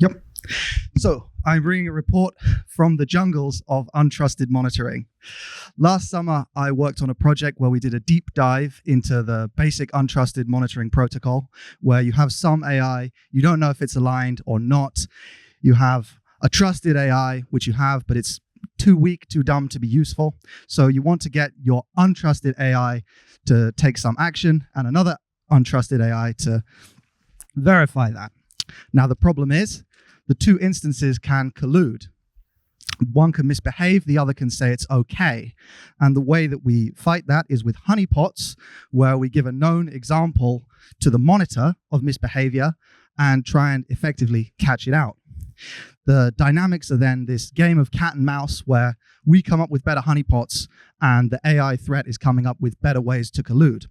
Yep. So I'm bringing a report from the jungles of untrusted monitoring. Last summer, I worked on a project where we did a deep dive into the basic untrusted monitoring protocol, where you have some AI, you don't know if it's aligned or not. You have a trusted AI, which you have, but it's too weak, too dumb to be useful. So you want to get your untrusted AI to take some action and another untrusted AI to verify that. Now, the problem is the two instances can collude. One can misbehave, the other can say it's okay. And the way that we fight that is with honeypots, where we give a known example to the monitor of misbehavior and try and effectively catch it out. The dynamics are then this game of cat and mouse where we come up with better honeypots and the AI threat is coming up with better ways to collude.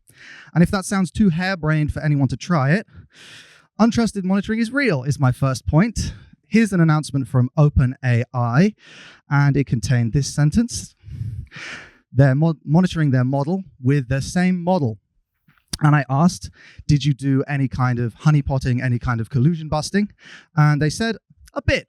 And if that sounds too harebrained for anyone to try it, untrusted monitoring is real, is my first point. Here's an announcement from OpenAI, and it contained this sentence. They're monitoring their model with the same model. And I asked, did you do any kind of honeypotting, any kind of collusion busting? And they said, a bit.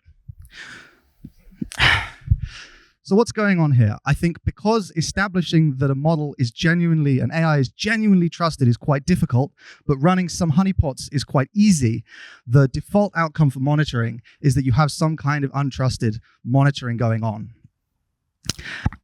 So what's going on here? I think because establishing that a model is genuinely, an AI is genuinely trusted is quite difficult, but running some honeypots is quite easy, the default outcome for monitoring is that you have some kind of untrusted monitoring going on.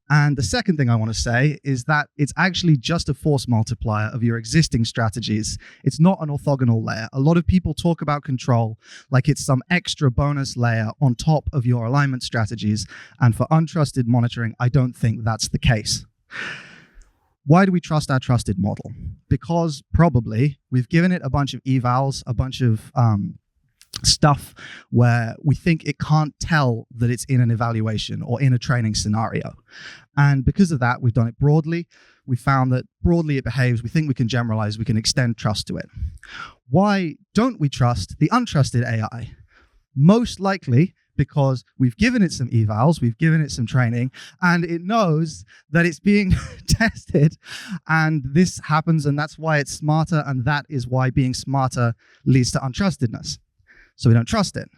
And the second thing I want to say is that it's actually just a force multiplier of your existing strategies. It's not an orthogonal layer. A lot of people talk about control like it's some extra bonus layer on top of your alignment strategies. And for untrusted monitoring, I don't think that's the case. Why do we trust our trusted model? Because probably we've given it a bunch of evals, a bunch of stuff where we think it can't tell that it's in an evaluation or in a training scenario. And because of that, we've done it broadly. We found that broadly it behaves. We think we can generalize, we can extend trust to it. Why don't we trust the untrusted AI? Most likely because we've given it some evals, we've given it some training, and it knows that it's being tested, and this happens, and that's why it's smarter, and that is why being smarter leads to untrustedness. So we don't trust it.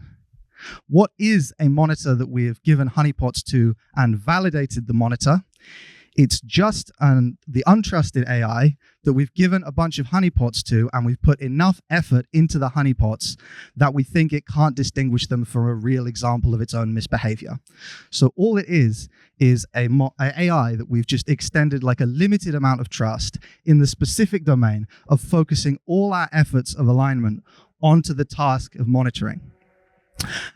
What is a monitor that we have given honeypots to and validated the monitor? It's just the untrusted AI that we've given a bunch of honeypots to, and we've put enough effort into the honeypots that we think it can't distinguish them from a real example of its own misbehavior. So all it is an AI that we've just extended like a limited amount of trust in the specific domain of focusing all our efforts of alignment onto the task of monitoring.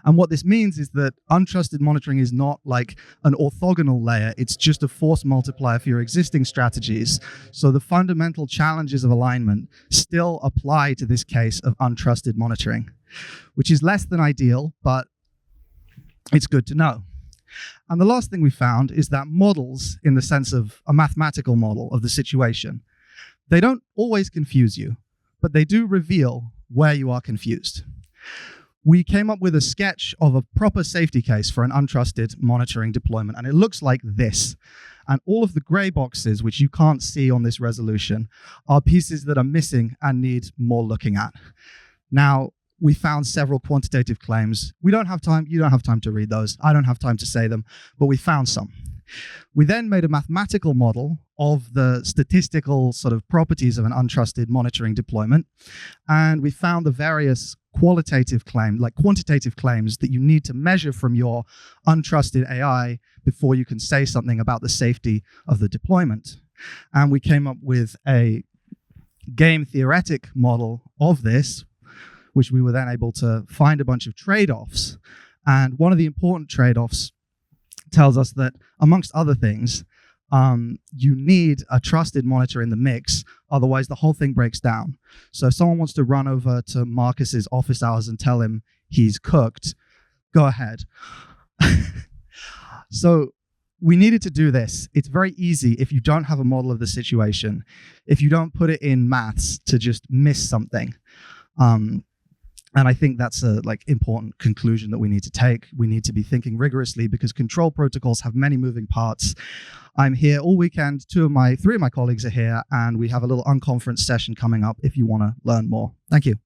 And what this means is that untrusted monitoring is not like an orthogonal layer, it's just a force multiplier for your existing strategies. So the fundamental challenges of alignment still apply to this case of untrusted monitoring, which is less than ideal, but it's good to know. And the last thing we found is that models, in the sense of a mathematical model of the situation, they don't always confuse you, but they do reveal where you are confused. We came up with a sketch of a proper safety case for an untrusted monitoring deployment, and it looks like this. And all of the gray boxes, which you can't see on this resolution, are pieces that are missing and need more looking at. Now, we found several quantitative claims. We don't have time, you don't have time to read those. I don't have time to say them, but we found some. We then made a mathematical model of the statistical sort of properties of an untrusted monitoring deployment. And we found the various quantitative claims that you need to measure from your untrusted AI before you can say something about the safety of the deployment. And we came up with a game theoretic model of this, which we were then able to find a bunch of trade-offs. And one of the important trade-offs tells us that, amongst other things, you need a trusted monitor in the mix, otherwise the whole thing breaks down. So if someone wants to run over to Marcus's office hours and tell him he's cooked, go ahead. So we needed to do this. It's very easy if you don't have a model of the situation, if you don't put it in maths, to just miss something. And I think that's a important conclusion that we need to take. We need to be thinking rigorously because control protocols have many moving parts. I'm here all weekend. Three of my colleagues are here, and we have a little unconference session coming up if you want to learn more. Thank you.